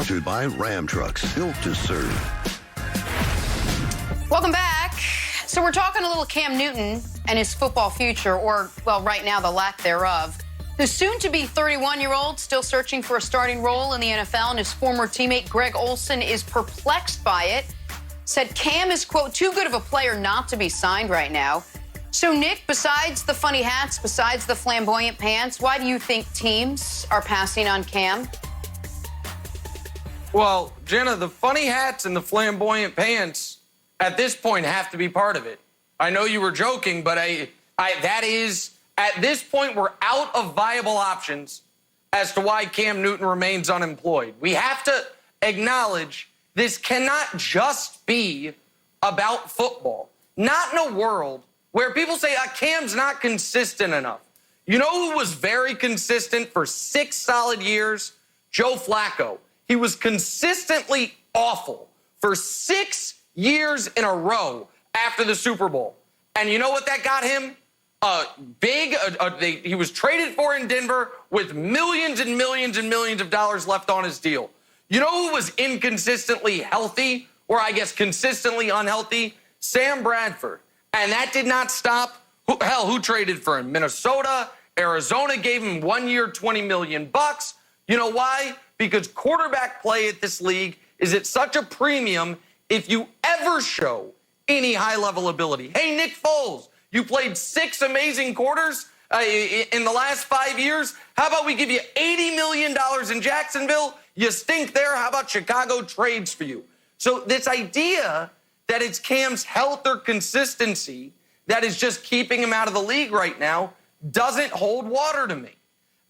Sponsored by Ram Trucks, built to serve. Welcome back. So we're talking a little Cam Newton and his football future, or, well, right now, the lack thereof. The soon-to-be 31-year-old still searching for a starting role in the NFL, and his former teammate Greg Olsen is perplexed by it. Said Cam is, quote, too good of a player not to be signed right now. So, Nick, besides the funny hats, besides the flamboyant pants, why do you think teams are passing on Cam? Well, Jenna, the funny hats and the flamboyant pants at this point have to be part of it. I know you were joking, but that is, at this point, we're out of viable options as to why Cam Newton remains unemployed. We have to acknowledge this cannot just be about football. Not in a world where people say, Cam's not consistent enough. You know who was very consistent for 6 solid years? Joe Flacco. He was consistently awful for 6 years in a row after the Super Bowl. And you know what that got him? He was traded for in Denver with millions and millions and millions of dollars left on his deal. You know who was inconsistently healthy, or I guess consistently unhealthy? Sam Bradford. And that did not stop. Who traded for him? Minnesota, Arizona gave him 1 year, $20 million. You know why? Because quarterback play at this league is at such a premium if you ever show any high-level ability. Hey, Nick Foles, you played 6 amazing quarters in the last 5 years. How about we give you $80 million in Jacksonville? You stink there. How about Chicago trades for you? So this idea that it's Cam's health or consistency that is just keeping him out of the league right now doesn't hold water to me.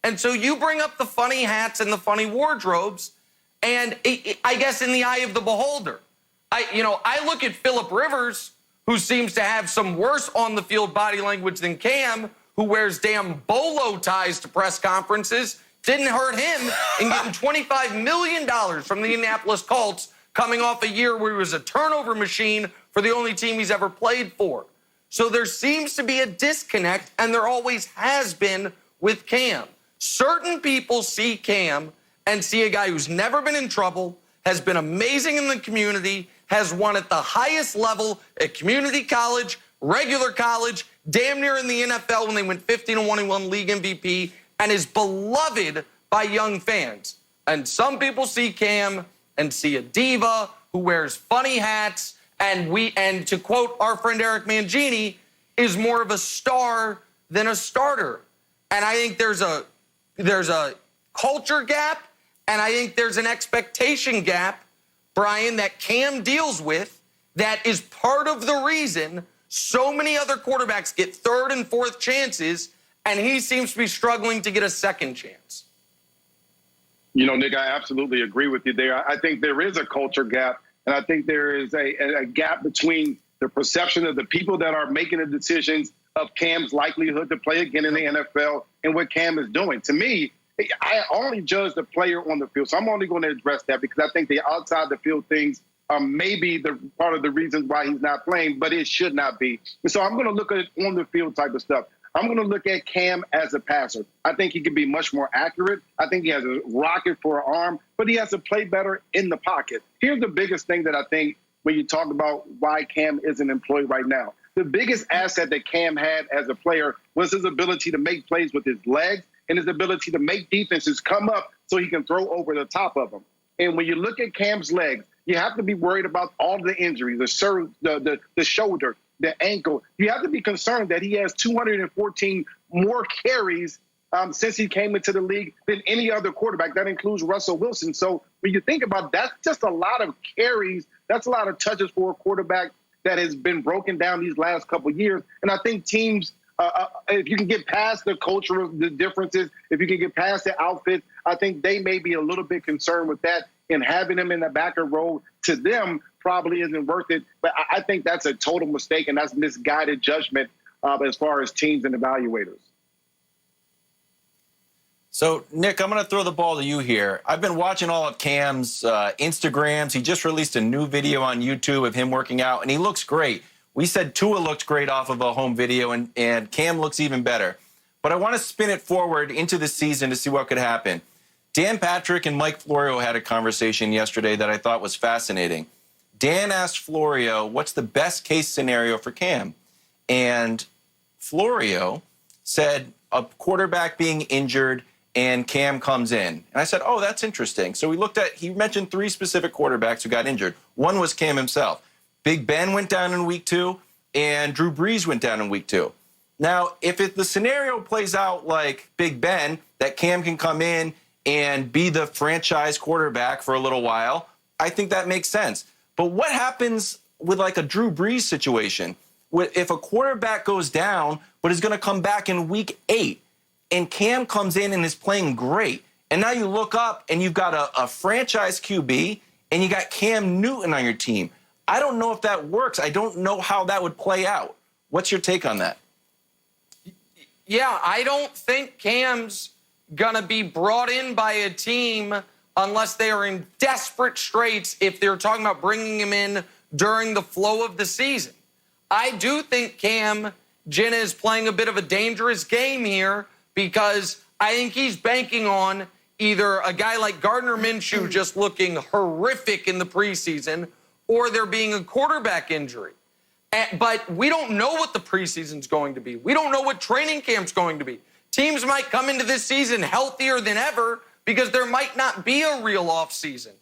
And so you bring up the funny hats and the funny wardrobes, and I guess in the eye of the beholder. I look at Phillip Rivers, who seems to have some worse on-the-field body language than Cam, who wears damn bolo ties to press conferences. Didn't hurt him in getting $25 million from the Indianapolis Colts, coming off a year where he was a turnover machine for the only team he's ever played for. So there seems to be a disconnect, and there always has been with Cam. Certain people see Cam and see a guy who's never been in trouble, has been amazing in the community, has won at the highest level at community college, regular college, damn near in the NFL when they went 15-1 and won league MVP, and is beloved by young fans. And some people see Cam and see a diva who wears funny hats, and to quote our friend Eric Mangini, is more of a star than a starter. And I think there's a culture gap, and I think there's an expectation gap, Brian, that Cam deals with that is part of the reason so many other quarterbacks get 3rd and 4th chances, and he seems to be struggling to get a 2nd chance. You know, Nick, I absolutely agree with you there. I think there is a culture gap, and I think there is a gap between the perception of the people that are making the decisions of Cam's likelihood to play again in the NFL and what Cam is doing. To me, I only judge the player on the field, so I'm only going to address that because I think the outside the field things are maybe the part of the reasons why he's not playing, but it should not be. And so I'm going to look at on the field type of stuff. I'm going to look at Cam as a passer. I think he can be much more accurate. I think he has a rocket for an arm, but he has to play better in the pocket. Here's the biggest thing that I think when you talk about why Cam isn't employed right now. The biggest asset that Cam had as a player was his ability to make plays with his legs and his ability to make defenses come up so he can throw over the top of them. And when you look at Cam's legs, you have to be worried about all the injuries, the shoulder, the ankle. You have to be concerned that he has 214 more carries since he came into the league than any other quarterback. That includes Russell Wilson. So when you think about that, that's just a lot of carries. That's a lot of touches for a quarterback that has been broken down these last couple of years. And I think teams, if you can get past the cultural differences, if you can get past the outfits, I think they may be a little bit concerned with that, and having him in the back of the row to them probably isn't worth it. But I think that's a total mistake, and that's misguided judgment as far as teams and evaluators. So, Nick, I'm going to throw the ball to you here. I've been watching all of Cam's Instagrams. He just released a new video on YouTube of him working out, and he looks great. We said Tua looked great off of a home video, and Cam looks even better. But I want to spin it forward into the season to see what could happen. Dan Patrick and Mike Florio had a conversation yesterday that I thought was fascinating. Dan asked Florio, what's the best case scenario for Cam? And Florio said a quarterback being injured and Cam comes in. And I said, oh, that's interesting. So he mentioned 3 specific quarterbacks who got injured. One was Cam himself. Big Ben went down in week 2 and Drew Brees went down in week 2. Now, if the scenario plays out like Big Ben, that Cam can come in and be the franchise quarterback for a little while, I think that makes sense. But what happens with like a Drew Brees situation? If a quarterback goes down but is going to come back in week 8 and Cam comes in and is playing great, and now you look up and you've got a franchise QB and you got Cam Newton on your team. I don't know if that works. I don't know how that would play out. What's your take on that? Yeah, I don't think Cam's going to be brought in by a team unless they are in desperate straits if they're talking about bringing him in during the flow of the season. I do think Cam Jenna is playing a bit of a dangerous game here because I think he's banking on either a guy like Gardner Minshew just looking horrific in the preseason or there being a quarterback injury. But we don't know what the preseason's going to be. We don't know what training camp's going to be. Teams might come into this season healthier than ever because there might not be a real offseason.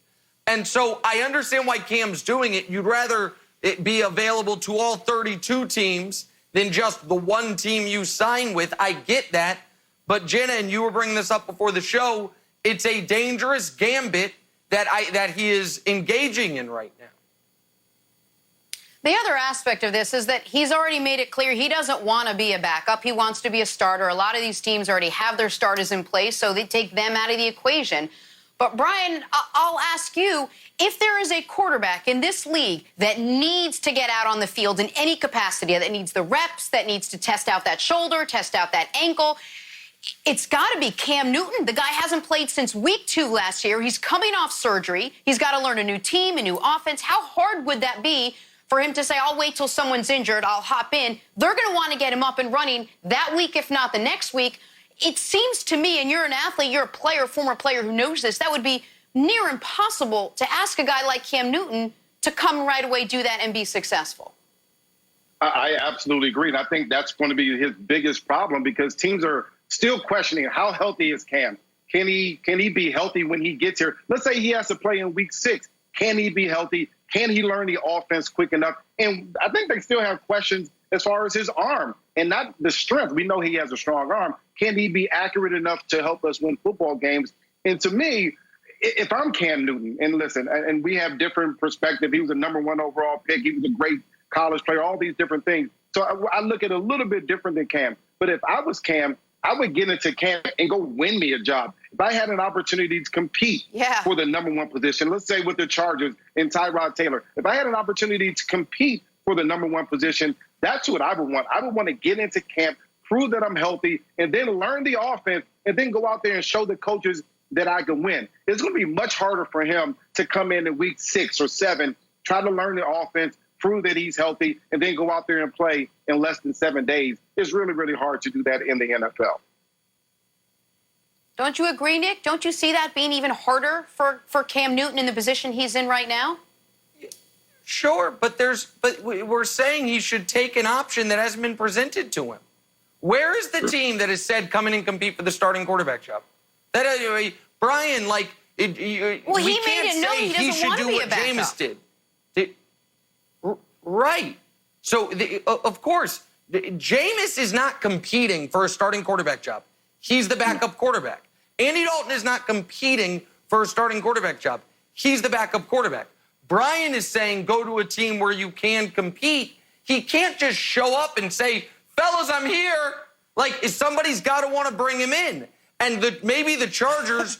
And so I understand why Cam's doing it. You'd rather it be available to all 32 teams than just the one team you sign with. I get that. But Jenna, and you were bringing this up before the show, it's a dangerous gambit that he is engaging in right now. The other aspect of this is that he's already made it clear he doesn't want to be a backup. He wants to be a starter. A lot of these teams already have their starters in place, so they take them out of the equation. But, Brian, I'll ask you, if there is a quarterback in this league that needs to get out on the field in any capacity, that needs the reps, that needs to test out that shoulder, test out that ankle, it's got to be Cam Newton. The guy hasn't played since week 2 last year. He's coming off surgery. He's got to learn a new team, a new offense. How hard would that be for him to say, I'll wait till someone's injured, I'll hop in? They're going to want to get him up and running that week, if not the next week. It seems to me, and you're an athlete, you're a player, former player who knows this, that would be near impossible to ask a guy like Cam Newton to come right away, do that, and be successful. I absolutely agree. And I think that's going to be his biggest problem because teams are still questioning how healthy is Cam. Can he be healthy when he gets here? Let's say he has to play in week 6. Can he be healthy? Can he learn the offense quick enough? And I think they still have questions as far as his arm and not the strength. We know he has a strong arm. Can he be accurate enough to help us win football games? And to me, if I'm Cam Newton, and listen, and we have different perspective. He was a #1 overall pick. He was a great college player, all these different things. So I look at it a little bit different than Cam. But if I was Cam, I would get into camp and go win me a job. If I had an opportunity to compete for the #1 position, let's say with the Chargers and Tyrod Taylor, if I had an opportunity to compete for the #1 position, that's what I would want. I would want to get into camp, prove that I'm healthy, and then learn the offense, and then go out there and show the coaches that I can win. It's going to be much harder for him to come in week 6 or 7, try to learn the offense, prove that he's healthy, and then go out there and play in less than 7 days. It's really, really hard to do that in the NFL. Don't you agree, Nick? Don't you see that being even harder for Cam Newton in the position he's in right now? Sure, but we're saying he should take an option that hasn't been presented to him. Where is the team that has said come in and compete for the starting quarterback job? Brian, well, he made it known he doesn't want to be a backup. Jameis did. Right. So, of course, Jameis is not competing for a starting quarterback job. He's the backup quarterback. Andy Dalton is not competing for a starting quarterback job. He's the backup quarterback. Brian is saying go to a team where you can compete. He can't just show up and say, fellas, I'm here. Like, somebody's got to want to bring him in. And maybe the Chargers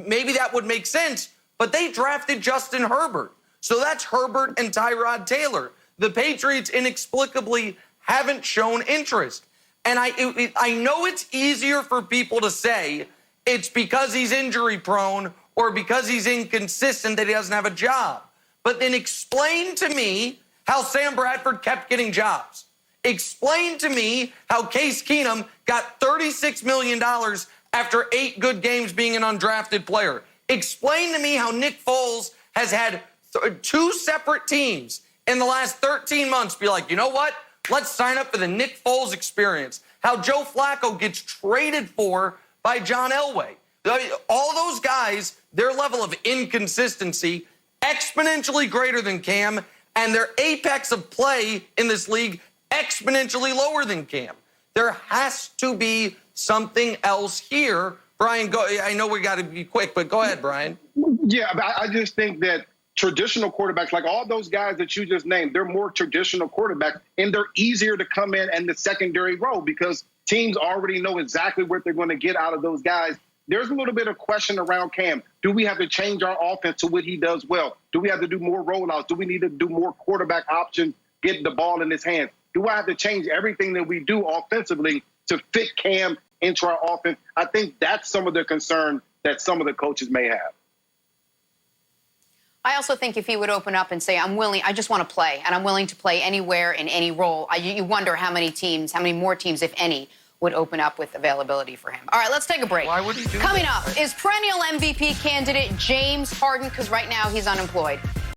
maybe that would make sense, but they drafted Justin Herbert. So that's Herbert and Tyrod Taylor. The Patriots inexplicably haven't shown interest. And I know it's easier for people to say it's because he's injury prone or because he's inconsistent that he doesn't have a job. But then explain to me how Sam Bradford kept getting jobs. Explain to me how Case Keenum got $36 million after 8 good games being an undrafted player. Explain to me how Nick Foles has had 2 separate teams in the last 13 months be like, you know what? Let's sign up for the Nick Foles experience. How Joe Flacco gets traded for by John Elway. All those guys, their level of inconsistency, exponentially greater than Cam, and their apex of play in this league, exponentially lower than Cam. There has to be something else here. Brian, go. I know we got to be quick, but go ahead, Brian. Yeah, but I just think that traditional quarterbacks, like all those guys that you just named, they're more traditional quarterbacks, and they're easier to come in the secondary role because teams already know exactly what they're going to get out of those guys. There's a little bit of question around Cam. Do we have to change our offense to what he does well? Do we have to do more rollouts? Do we need to do more quarterback options, get the ball in his hands? Do I have to change everything that we do offensively to fit Cam into our offense? I think that's some of the concern that some of the coaches may have. I also think if he would open up and say, I just want to play, and I'm willing to play anywhere in any role, you wonder how many more teams, if any, would open up with availability for him. All right, let's take a break. Why would he do Coming that? up, is perennial MVP candidate James Harden, because right now he's unemployed.